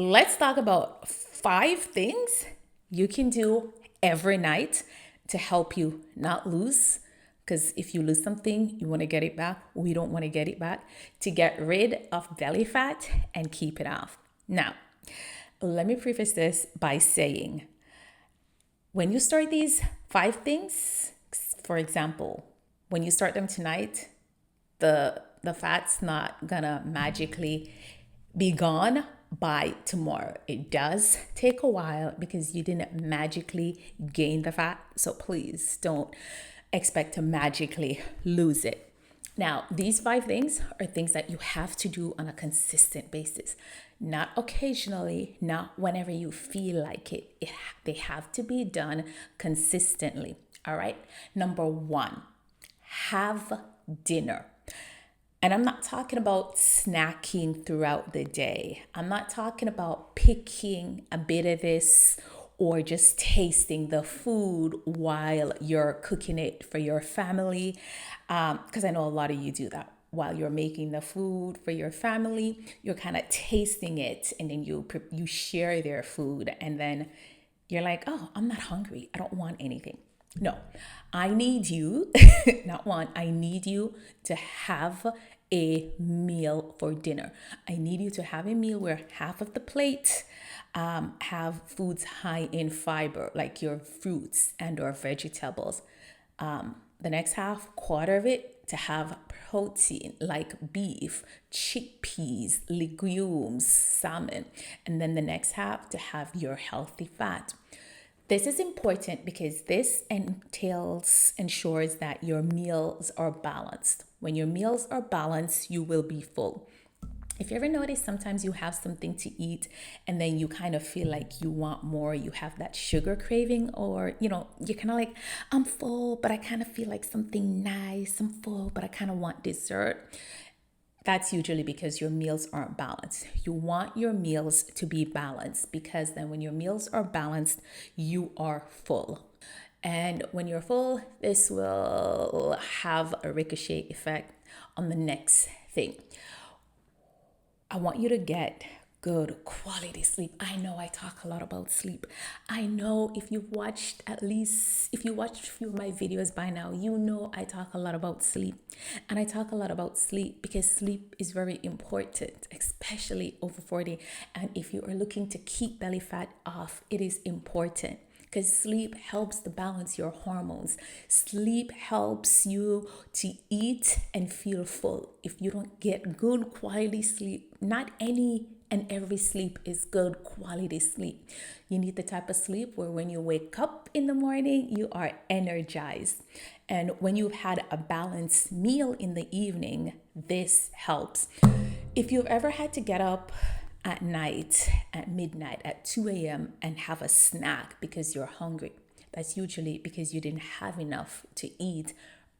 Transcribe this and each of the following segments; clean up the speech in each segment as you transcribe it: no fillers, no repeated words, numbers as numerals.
Let's talk about 5 things you can do every night to help you not lose. Because if you lose something, you want to get it back. We don't want to get it back. To get rid of belly fat and keep it off. Now, let me preface this by saying when you start these 5 things, for example, when you start them tonight, the fat's not gonna magically be gone by tomorrow. It does take a while because you didn't magically gain the fat. So please don't expect to magically lose it. Now, these 5 things are things that you have to do on a consistent basis, not occasionally, not whenever you feel like it. They have to be done consistently. All right. Number 1, have dinner. And I'm not talking about snacking throughout the day. I'm not talking about picking a bit of this or just tasting the food while you're cooking it for your family. Because I know a lot of you do that. While you're making the food for your family, you're kind of tasting it, and then you share their food, and then you're like, oh, I'm not hungry. I don't want anything. No, I need you, not one, I need you to have a meal for dinner. I need you to have a meal where half of the plate have foods high in fiber, like your fruits and or vegetables. The next half, quarter of it, to have protein like beef, chickpeas, legumes, salmon. And then the next half to have your healthy fat. This is important because this ensures that your meals are balanced. When your meals are balanced, you will be full. If you ever notice, sometimes you have something to eat and then you kind of feel like you want more, you have that sugar craving, or you're kind of like, I'm full, but I kind of feel like something nice. I'm full, but I kind of want dessert. That's usually because your meals aren't balanced. You want your meals to be balanced because then when your meals are balanced, you are full. And when you're full, this will have a ricochet effect on the next thing. I want you to get good quality sleep. I know I talk a lot about sleep. I know if you watched a few of my videos by now, you know I talk a lot about sleep. And I talk a lot about sleep because sleep is very important, especially over 40. And if you are looking to keep belly fat off, it is important because sleep helps to balance your hormones. Sleep helps you to eat and feel full. If you don't get good quality sleep, not any and every sleep is good quality sleep. You need the type of sleep where when you wake up in the morning, you are energized. And when you've had a balanced meal in the evening, this helps. If you've ever had to get up at night, at midnight, at 2 a.m. and have a snack because you're hungry, that's usually because you didn't have enough to eat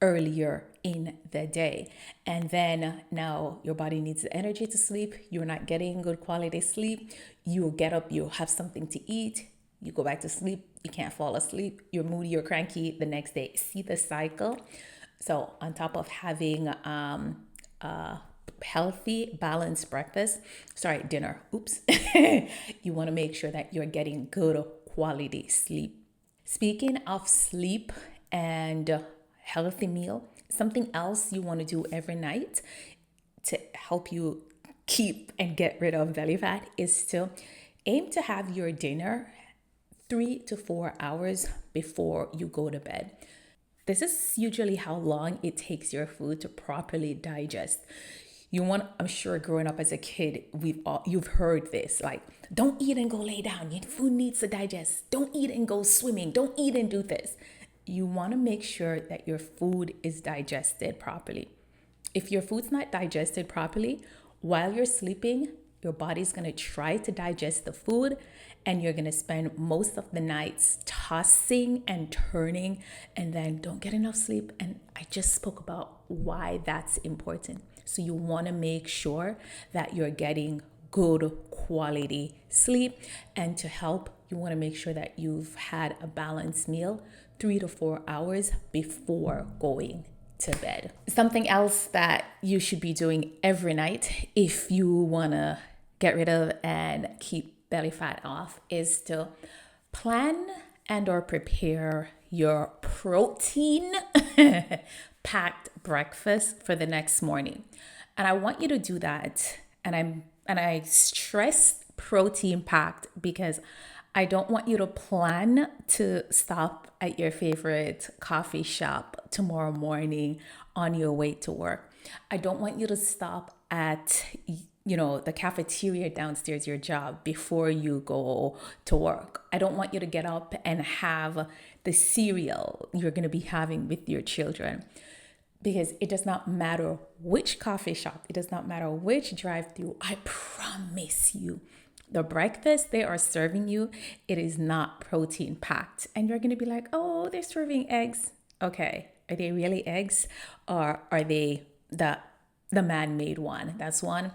earlier in the day. And then now your body needs the energy to sleep. You're not getting good quality sleep. You get up, you have something to eat, you go back to sleep, you can't fall asleep, you're moody, you're cranky the next day. See the cycle? So on top of having healthy, balanced dinner, you want to make sure that you're getting good quality sleep. Speaking of sleep and healthy meal, something else you want to do every night to help you keep and get rid of belly fat is to aim to have your dinner 3 to 4 hours before you go to bed. This is usually how long it takes your food to properly digest. I'm sure growing up as a kid, you've heard this, like, don't eat and go lay down. Your food needs to digest. Don't eat and go swimming. Don't eat and do this. You want to make sure that your food is digested properly. If your food's not digested properly, while you're sleeping, your body's going to try to digest the food and you're going to spend most of the nights tossing and turning and then don't get enough sleep. And I just spoke about why that's important. So you want to make sure that you're getting good quality sleep. And to help, you want to make sure that you've had a balanced meal 3 to 4 hours before going to bed. Something else that you should be doing every night if you want to get rid of and keep belly fat off is to plan and or prepare your protein packed breakfast for the next morning. And I want you to do that. And I stress protein packed because I don't want you to plan to stop at your favorite coffee shop tomorrow morning on your way to work. I don't want you to stop at the cafeteria downstairs your job before you go to work. I don't want you to get up and have the cereal you're going to be having with your children, because it does not matter which coffee shop, it does not matter which drive-through. I promise you, the breakfast they are serving you, it is not protein packed. And you're going to be like, oh, they're serving eggs. Okay, are they really eggs, or are they the man-made one? That's one.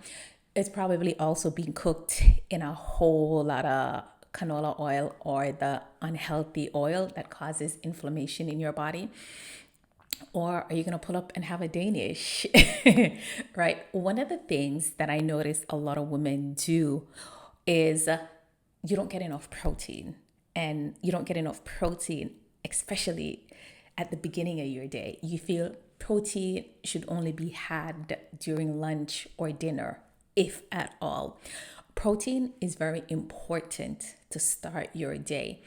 It's probably also being cooked in a whole lot of canola oil, or the unhealthy oil that causes inflammation in your body. Or are you going to pull up and have a Danish? Right? One of the things that I notice a lot of women do is you don't get enough protein. And you don't get enough protein, especially at the beginning of your day. You feel protein should only be had during lunch or dinner, if at all. Protein is very important to start your day.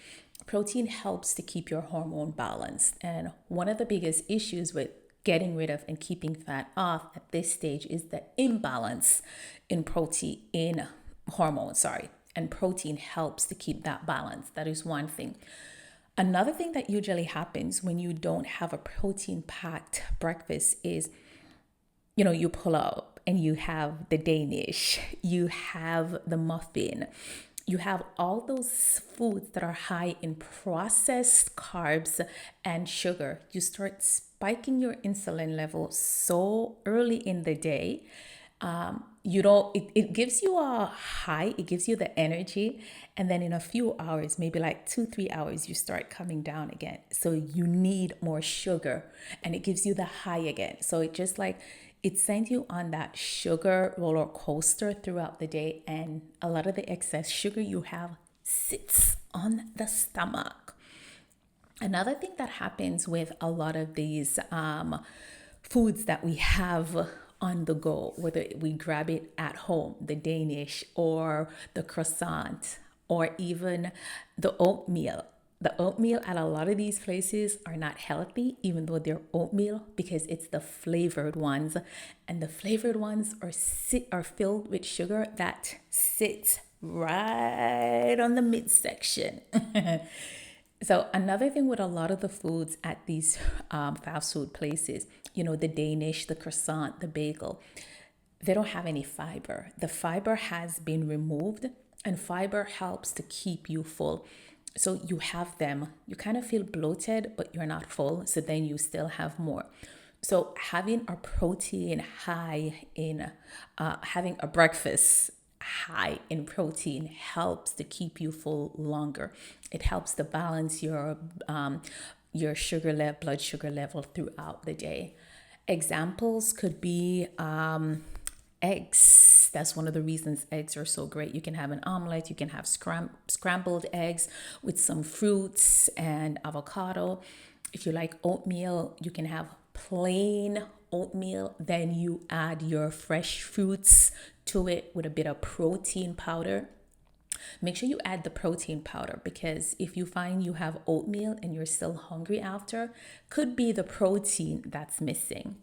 Protein helps to keep your hormone balanced. And one of the biggest issues with getting rid of and keeping fat off at this stage is the imbalance in hormones. And protein helps to keep that balance. That is one thing. Another thing that usually happens when you don't have a protein-packed breakfast is, you pull up and you have the Danish, you have the muffin, you have all those foods that are high in processed carbs and sugar. You start spiking your insulin level so early in the day. It gives you a high, it gives you the energy. And then in a few hours, maybe like 2-3 hours, you start coming down again. So you need more sugar and it gives you the high again. So it sends you on that sugar roller coaster throughout the day, and a lot of the excess sugar you have sits on the stomach. Another thing that happens with a lot of these foods that we have on the go, whether we grab it at home, the Danish or the croissant or even the oatmeal. The oatmeal at a lot of these places are not healthy, even though they're oatmeal, because it's the flavored ones. And the flavored ones are filled with sugar that sits right on the midsection. So another thing with a lot of the foods at these fast food places, the Danish, the croissant, the bagel, they don't have any fiber. The fiber has been removed, and fiber helps to keep you full. So you have them, you kind of feel bloated, but you're not full. So then you still have more. So having a protein high in, having a breakfast high in protein helps to keep you full longer. It helps to balance your blood sugar level throughout the day. Examples could be eggs. That's one of the reasons eggs are so great. You can have an omelet, you can have scrambled eggs with some fruits and avocado. If you like oatmeal, you can have plain oatmeal, then you add your fresh fruits to it with a bit of protein powder. Make sure you add the protein powder, because if you find you have oatmeal and you're still hungry after, could be the protein that's missing.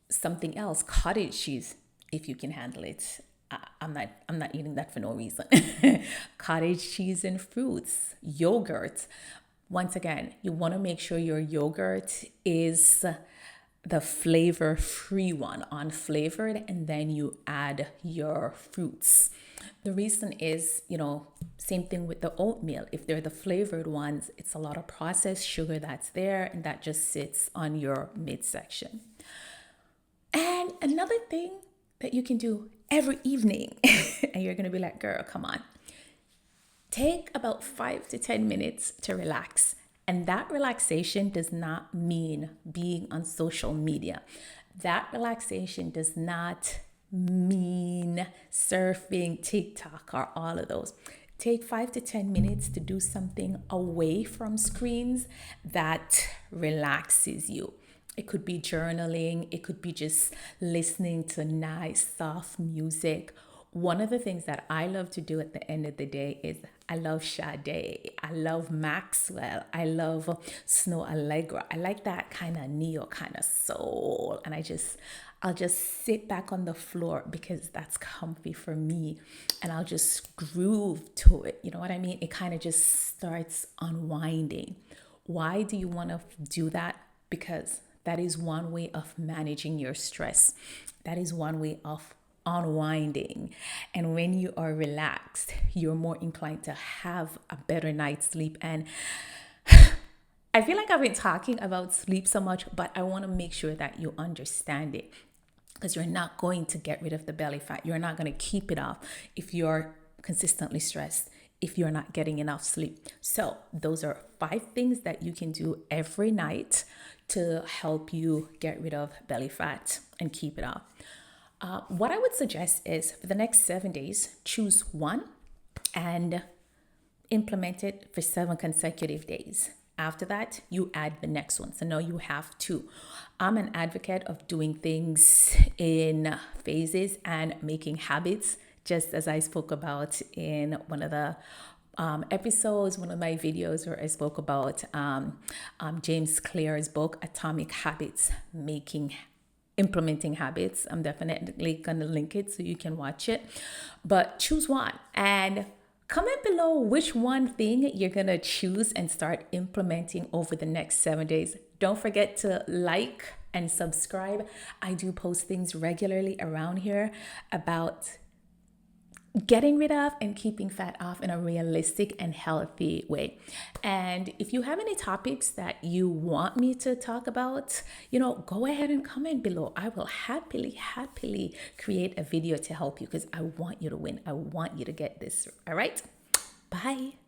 Something else, cottage cheese, if you can handle it. I'm not eating that for no reason. Cottage cheese and fruits, yogurt. Once again, you want to make sure your yogurt is the flavor-free one, unflavored, and then you add your fruits. The reason is, same thing with the oatmeal. If they're the flavored ones, it's a lot of processed sugar that's there, and that just sits on your midsection. And another thing that you can do every evening, and you're going to be like, girl, come on. Take about 5 to 10 minutes to relax. And that relaxation does not mean being on social media. That relaxation does not mean, surfing, TikTok, or all of those. Take 5 to 10 minutes to do something away from screens that relaxes you. It could be journaling, it could be just listening to nice, soft music. One of the things that I love to do at the end of the day is I love Sade, I love Maxwell, I love Snow Allegra. I like that kind of neo kind of soul. And I'll just sit back on the floor because that's comfy for me. And I'll just groove to it. You know what I mean? It kind of just starts unwinding. Why do you want to do that? Because that is one way of managing your stress. That is one way of unwinding. And when you are relaxed, you're more inclined to have a better night's sleep. And I feel like I've been talking about sleep so much, but I want to make sure that you understand it, because you're not going to get rid of the belly fat. You're not going to keep it off if you're consistently stressed, if you're not getting enough sleep. So those are 5 things that you can do every night to help you get rid of belly fat and keep it off. What I would suggest is for the next 7 days, choose one and implement it for 7 consecutive days. After that, you add the next one. So now you have 2. I'm an advocate of doing things in phases and making habits, just as I spoke about in one of the episodes, one of my videos where I spoke about James Clear's book, Atomic Habits, implementing habits. I'm definitely going to link it so you can watch it. But choose one and comment below which one thing you're going to choose and start implementing over the next 7 days. Don't forget to like and subscribe. I do post things regularly around here about getting rid of and keeping fat off in a realistic and healthy way. And if you have any topics that you want me to talk about, go ahead and comment below. I will happily create a video to help you because I want you to win. I want you to get this. All right. Bye.